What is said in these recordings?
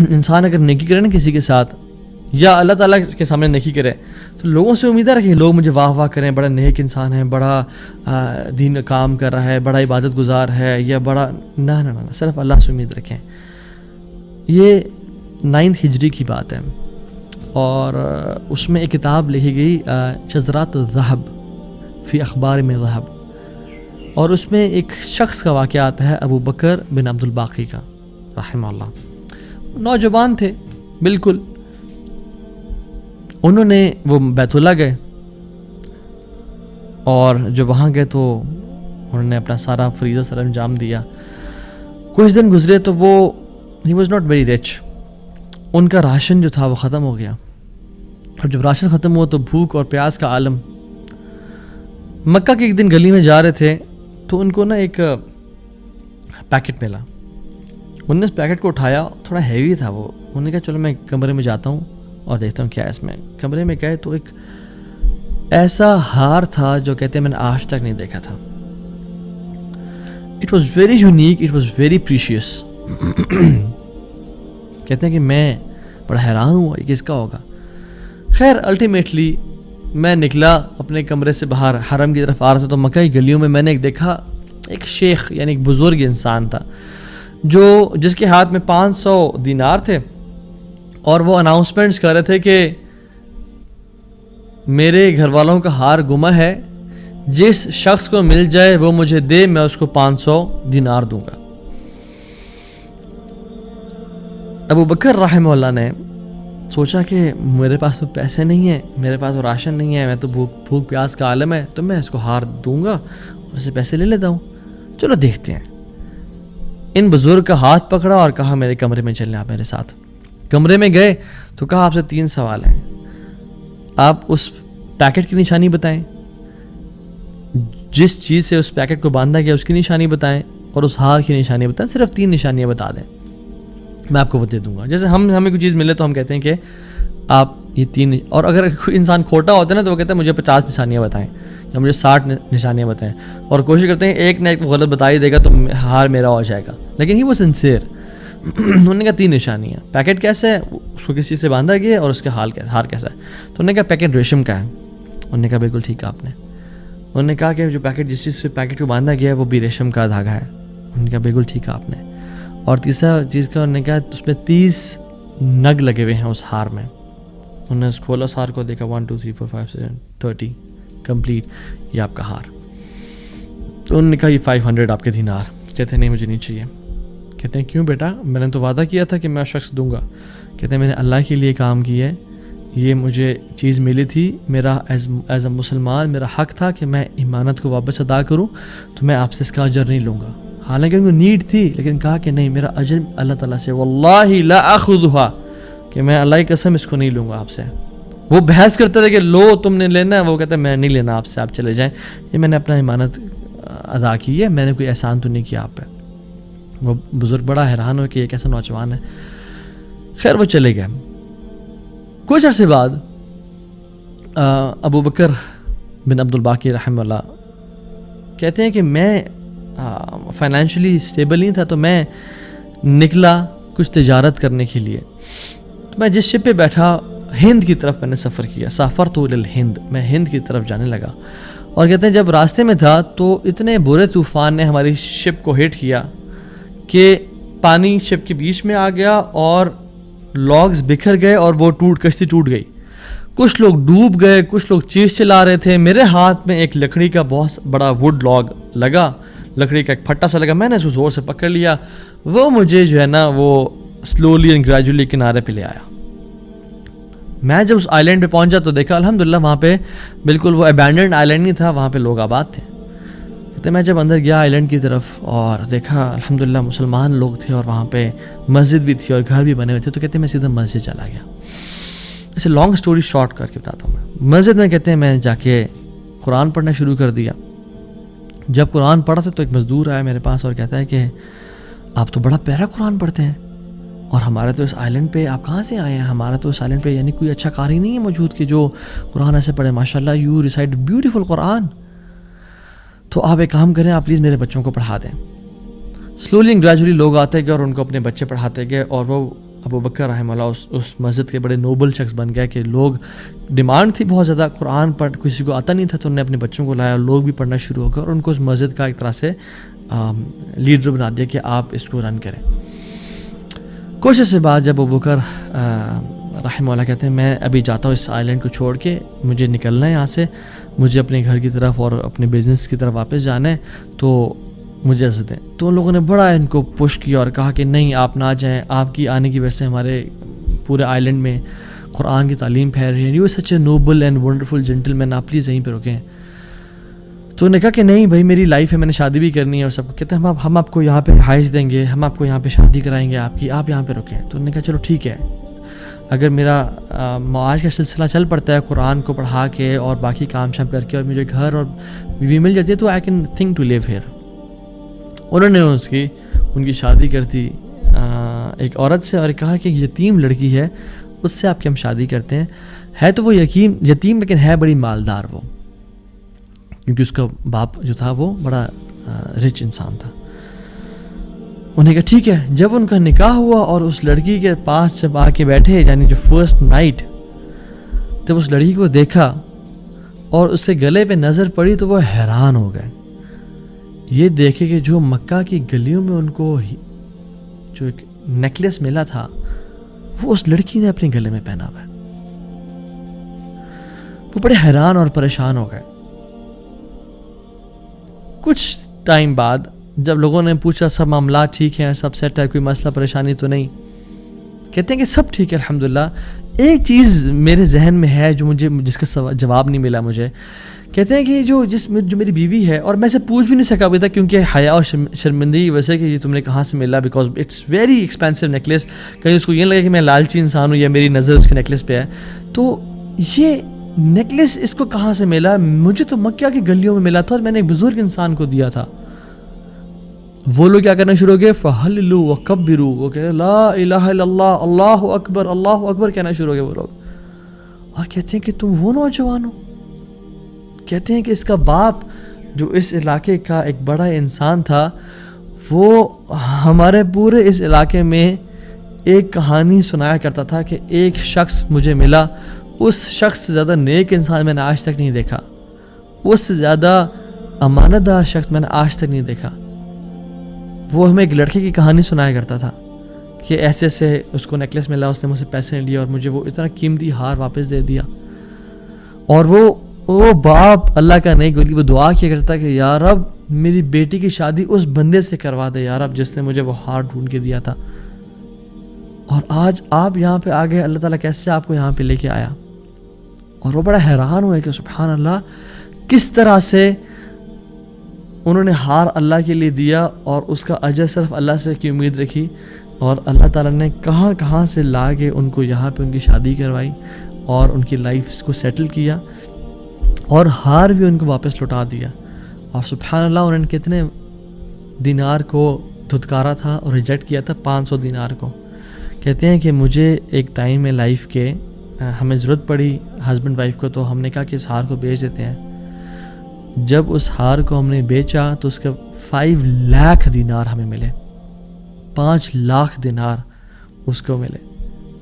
انسان اگر نیکی کرے نا کسی کے ساتھ یا اللہ تعالیٰ کے سامنے نیکی کرے تو لوگوں سے امید رکھیں لوگ مجھے واہ واہ کریں، بڑا نیک انسان ہے، بڑا دین کام کر رہا ہے، بڑا عبادت گزار ہے، یا بڑا نہ صرف اللہ سے امید رکھیں۔ یہ 9 ہجری کی بات ہے، اور اس میں ایک کتاب لکھی گئی شذرات الذہب فی اخبار من ذہب، اور اس میں ایک شخص کا واقعہ آتا ہے ابو بکر بن عبد الباقی کا رحمہ اللہ۔ نوجوان تھے بالکل، انہوں نے وہ بیت اللہ گئے، اور جب وہاں گئے تو انہوں نے اپنا سارا فریضہ سر انجام دیا۔ کچھ دن گزرے تو وہ ہی واز ناٹ ویری رچ، ان کا راشن جو تھا وہ ختم ہو گیا، اور جب راشن ختم ہوا تو بھوک اور پیاس کا عالم۔ مکہ کے ایک دن گلی میں جا رہے تھے تو ان کو نا ایک پیکٹ ملا، انہوں نے اس پیکٹ کو اٹھایا، تھوڑا ہیوی تھا وہ، انہوں نے کہا چلو میں کمرے میں جاتا ہوں اور دیکھتا ہوں کیا ہے اس میں۔ کمرے میں گئے تو ایک ایسا ہار تھا جو کہتے ہیں میں نے آج تک نہیں دیکھا تھا۔ It was very unique, it was very precious. کہتے ہیں کہ میں بڑا حیران ہوا یہ کس کا ہوگا۔ خیر الٹیمیٹلی میں نکلا اپنے کمرے سے باہر، حرم کی طرف آ رہا تھا، تو مکہ کی گلیوں میں نے ایک دیکھا ایک شیخ یعنی ایک بزرگ انسان تھا جس کے ہاتھ میں 500 دینار تھے، اور وہ اناؤنسمنٹس کر رہے تھے کہ میرے گھر والوں کا ہار گما ہے، جس شخص کو مل جائے وہ مجھے دے، میں اس کو 500 دینار دوں گا۔ ابو بکر رحمہ اللہ نے سوچا کہ میرے پاس تو پیسے نہیں ہیں، میرے پاس تو راشن نہیں ہے، میں تو بھوک پیاس کا عالم ہے، تو میں اس کو ہار دوں گا اور اسے پیسے لے لیتا ہوں، چلو دیکھتے ہیں۔ ان بزرگ کا ہاتھ پکڑا اور کہا میرے کمرے میں چلیں آپ میرے ساتھ۔ کمرے میں گئے تو کہا آپ سے 3 سوال ہیں، آپ اس پیکٹ کی نشانی بتائیں، جس چیز سے اس پیکٹ کو باندھا گیا اس کی نشانی بتائیں، اور اس ہار کی نشانی بتائیں، صرف 3 نشانیاں بتا دیں، میں آپ کو وہ دے دوں گا۔ جیسے ہمیں کوئی چیز ملے تو ہم کہتے ہیں کہ آپ یہ 3، اور اگر کوئی انسان کھوٹا ہوتا ہے نا تو وہ کہتا ہے مجھے 50 نشانیاں بتائیں یا مجھے 60 نشانیاں بتائیں، اور کوشش کرتے ہیں ایک نہ ایک غلط بتا ہی دے گا تو ہار میرا ہو جائے گا، لیکن ہی وہ سنسیئر۔ انہوں نے کہا 3 نشانیاں، پیکٹ کیسا ہے، اس کو کس چیز سے باندھا گیا ہے، اور اس کا ہار کیسا ہے۔ تو انہوں نے کہا پیکٹ ریشم کا ہے۔ انہوں نے کہا بالکل ٹھیک ہے آپ نے۔ انہوں نے کہا کہ جو پیکٹ جس چیز سے پیکٹ کو باندھا گیا ہے وہ بھی ریشم کا دھاگا ہے۔ انہوں نے کہا بالکل ٹھیک ہے آپ نے۔ اور تیسرا چیز کا انہوں نے کہا اس میں 30 نگ لگے ہوئے ہیں اس ہار میں۔ انہوں نے کھولا اس ہار کو، دیکھا 1 2 3 4 5 6 30 کمپلیٹ، یہ آپ کا ہار۔ تو انہوں نے کہا یہ 500 آپ کے دینار۔ کہتے ہیں نہیں مجھے نہیں چاہیے۔ کہتے ہیں کیوں بیٹا، میں نے تو وعدہ کیا تھا کہ میں شخص دوں گا۔ کہتے ہیں میں نے اللہ کے لیے کام کیا ہے، یہ مجھے چیز ملی تھی، میرا ایز اے مسلمان میرا حق تھا کہ میں امانت کو واپس ادا کروں، تو میں آپ سے اس کا اجر نہیں لوں گا۔ حالانکہ ان کو نیڈ تھی، لیکن کہا کہ نہیں میرا اجر اللہ تعالیٰ سے، واللہ لا اخذھا، کہ میں اللہ کی قسم اس کو نہیں لوں گا آپ سے۔ وہ بحث کرتے تھے کہ لو تم نے لینا ہے، وہ کہتے ہیں میں نہیں لینا آپ سے، آپ چلے جائیں، یہ میں نے اپنا امانت ادا کی ہے، میں نے کوئی احسان تو نہیں کیا آپ پہ۔ وہ بزرگ بڑا حیران ہو کہ یہ کیسا نوجوان ہے۔ خیر وہ چلے گئے۔ کچھ عرصے بعد ابو بکر بن عبد الباقی رحمہ اللہ کہتے ہیں کہ میں فائنینشلی اسٹیبل نہیں تھا، تو میں نکلا کچھ تجارت کرنے کے لیے۔ تو میں جس شپ پہ بیٹھا ہند کی طرف میں نے سفر کیا، سافرت الی الہند، میں ہند کی طرف جانے لگا۔ اور کہتے ہیں جب راستے میں تھا تو اتنے برے طوفان نے ہماری شپ کو ہٹ کیا کہ پانی شپ کے بیچ میں آ گیا اور لاگز بکھر گئے اور وہ کشتی ٹوٹ گئی۔ کچھ لوگ ڈوب گئے، کچھ لوگ چیز چلا رہے تھے۔ میرے ہاتھ میں ایک لکڑی کا بہت بڑا ووڈ لاگ لگا، لکڑی کا ایک پھٹا سا لگا، میں نے اس کو زور سے پکڑ لیا، وہ مجھے جو ہے نا وہ سلولی اینڈ گریجولی کنارے پہ لے آیا۔ میں جب اس آئلینڈ پہ پہنچا تو دیکھا الحمدللہ وہاں پہ بالکل وہ ابینڈنڈ آئلینڈ نہیں تھا، وہاں پہ لوگ آباد تھے۔ کہتے میں جب اندر گیا آئلینڈ کی طرف اور دیکھا الحمدللہ مسلمان لوگ تھے اور وہاں پہ مسجد بھی تھی اور گھر بھی بنے ہوئے تھے، تو کہتے ہیں میں سیدھا مسجد چلا گیا۔ اسے لانگ سٹوری شارٹ کر کے بتاتا ہوں میں۔ مسجد میں کہتے ہیں میں جا کے قرآن پڑھنا شروع کر دیا۔ جب قرآن پڑھا تھا تو ایک مزدور آیا میرے پاس اور کہتا ہے کہ آپ تو بڑا پیارا قرآن پڑھتے ہیں، اور ہمارے تو اس آئلینڈ پہ آپ کہاں سے آئے ہیں؟ ہمارا تو اس آئلینڈ پہ یعنی کوئی اچھا قاری نہیں ہے موجود کہ جو قرآن ایسے پڑھے، ماشاءاللہ یو ریسائٹ بیوٹیفل قرآن، تو آپ ایک کام کریں، آپ پلیز میرے بچوں کو پڑھا دیں۔ سلولی اینڈ گریجولی لوگ آتے گئے اور ان کو اپنے بچے پڑھاتے گئے، اور وہ ابو بکر رحمہ اللہ اس مسجد کے بڑے نوبل شخص بن گیا کہ لوگ ڈیمانڈ تھی بہت زیادہ، قرآن پڑھ کسی کو آتا نہیں تھا، تو انہوں نے اپنے بچوں کو لایا اور لوگ بھی پڑھنا شروع ہو گئے اور ان کو اس مسجد کا ایک طرح سے لیڈر بنا دیا کہ آپ اس کو رن کریں۔ کچھ عرصے بعد جب ابو بکر رحمہ اللہ کہتے ہیں میں ابھی جاتا ہوں اس آئلینڈ کو چھوڑ کے، مجھے نکلنا ہے یہاں سے، مجھے اپنے گھر کی طرف اور اپنے بزنس کی طرف واپس جانا ہے، تو مجھے اجازت دیں۔ تو ان لوگوں نے بڑا ان کو پش کیا اور کہا کہ نہیں آپ نہ جائیں، آپ کی آنے کی وجہ سے ہمارے پورے آئلینڈ میں قرآن کی تعلیم پھیل رہی ہے، you such a noble and wonderful gentleman, آپ پلیز یہیں پہ رکیں۔ تو انہوں نے کہا کہ نہیں بھائی میری لائف ہے، میں نے شادی بھی کرنی ہے اور سب کو کہتے ہیں ہم آپ کو یہاں پہ رہائش دیں گے، ہم آپ کو یہاں پہ شادی کرائیں گے آپ کی، آپ یہاں پہ رکیں۔ تو انہوں نے کہا چلو ٹھیک ہے، اگر میرا معاش کا سلسلہ چل پڑتا ہے قرآن کو پڑھا کے اور باقی کام شام کر کے اور مجھے گھر اور بیوی مل جاتی ہے تو I can think to leave here. انہوں نے ان کی شادی کر دی ایک عورت سے اور کہا کہ یتیم لڑکی ہے اس سے آپ کی ہم شادی کرتے ہیں، ہے تو وہ یتیم لیکن ہے بڑی مالدار وہ، کیونکہ اس کا باپ جو تھا وہ بڑا رچ انسان تھا۔ انہیں کہا ٹھیک ہے۔ جب ان کا نکاح ہوا اور اس لڑکی کے پاس جب آ کے بیٹھے، یعنی جو فرسٹ نائٹ، جب اس لڑکی کو دیکھا اور اس کے گلے پہ نظر پڑی تو وہ حیران ہو گئے، یہ دیکھے کہ جو مکہ کی گلیوں میں ان کو جو ایک نیکلیس ملا تھا وہ اس لڑکی نے اپنے گلے میں پہنا ہوا ہے۔ وہ بڑے حیران اور پریشان ہو گئے۔ کچھ ٹائم بعد جب لوگوں نے پوچھا سب معاملات ٹھیک ہیں، سب سیٹ ہے، کوئی مسئلہ پریشانی تو نہیں، کہتے ہیں کہ سب ٹھیک ہے الحمدللہ، ایک چیز میرے ذہن میں ہے جو جس کا جواب نہیں ملا مجھے۔ کہتے ہیں کہ جو میری بیوی ہے، اور میں اسے پوچھ بھی نہیں سکا ابھی تک کیونکہ حیا اور شرمندگی کی وجہ سے کہ یہ تم نے کہاں سے ملا، because it's very expensive necklace, کہیں اس کو یہ لگے کہ میں لالچی انسان ہوں یا میری نظر اس کے نیکلیس پہ ہے، تو یہ نیکلیس اس کو کہاں سے ملا؟ مجھے تو مکہ کی گلیوں میں ملا تھا اور میں نے ایک بزرگ انسان کو دیا تھا۔ وہ لوگ کیا کرنا شروع ہو گئے، فَحَلِّلُوا وَكَبِّرُوا، وہ کہہ رہے لا الہ الا اللہ، اللہ اکبر اللہ اکبر کہنا شروع ہو گئے وہ لوگ، اور کہتے ہیں کہ تم وہ نوجوان ہو؟ کہتے ہیں کہ اس کا باپ جو اس علاقے کا ایک بڑا انسان تھا، وہ ہمارے پورے اس علاقے میں ایک کہانی سنایا کرتا تھا کہ ایک شخص مجھے ملا، اس شخص سے زیادہ نیک انسان میں نے آج تک نہیں دیکھا، اس سے زیادہ امانت دار شخص میں نے آج تک نہیں دیکھا۔ وہ ہمیں ایک لڑکے کی کہانی سنایا کرتا تھا کہ ایسے ایسے اس کو نیکلیس ملا، اس نے مجھ سے پیسے نہیں لیے اور مجھے وہ اتنا قیمتی ہار واپس دے دیا، اور وہ باپ اللہ کا نہیں گولی، وہ دعا کیا کرتا کہ یا رب میری بیٹی کی شادی اس بندے سے کروا دے یا رب جس نے مجھے وہ ہار ڈھونڈ کے دیا تھا، اور آج آپ یہاں پہ آ گئے، اللہ تعالیٰ کیسے آپ کو یہاں پہ لے کے آیا؟ اور وہ بڑا حیران ہوئے کہ سبحان اللہ، کس طرح سے انہوں نے ہار اللہ کے لیے دیا اور اس کا اجر صرف اللہ سے کی امید رکھی، اور اللہ تعالیٰ نے کہاں کہاں سے لا کے ان کو یہاں پہ ان کی شادی کروائی اور ان کی لائف کو سیٹل کیا، اور ہار بھی ان کو واپس لوٹا دیا۔ اور سبحان اللہ انہوں نے کتنے دینار کو دھتکارا تھا اور ریجیکٹ کیا تھا؟ 500 دینار کو۔ کہتے ہیں کہ مجھے ایک ٹائم میں لائف کے ہمیں ضرورت پڑی ہسبینڈ وائف کو، تو ہم نے کہا کہ اس ہار کو بیچ دیتے ہیں۔ جب اس ہار کو ہم نے بیچا تو اس کے 5 لاکھ دینار ہمیں ملے، 5 لاکھ دینار اس کو ملے،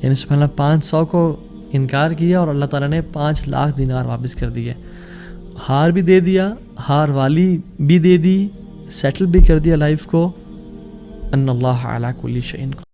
یعنی سبحان اللہ 500 کو انکار کیا اور اللہ تعالیٰ نے 5 لاکھ دینار واپس کر دیے، ہار بھی دے دیا، ہار والی بھی دے دی، سیٹل بھی کر دیا لائف کو۔ ان اللہ علی کل شیء قدیر۔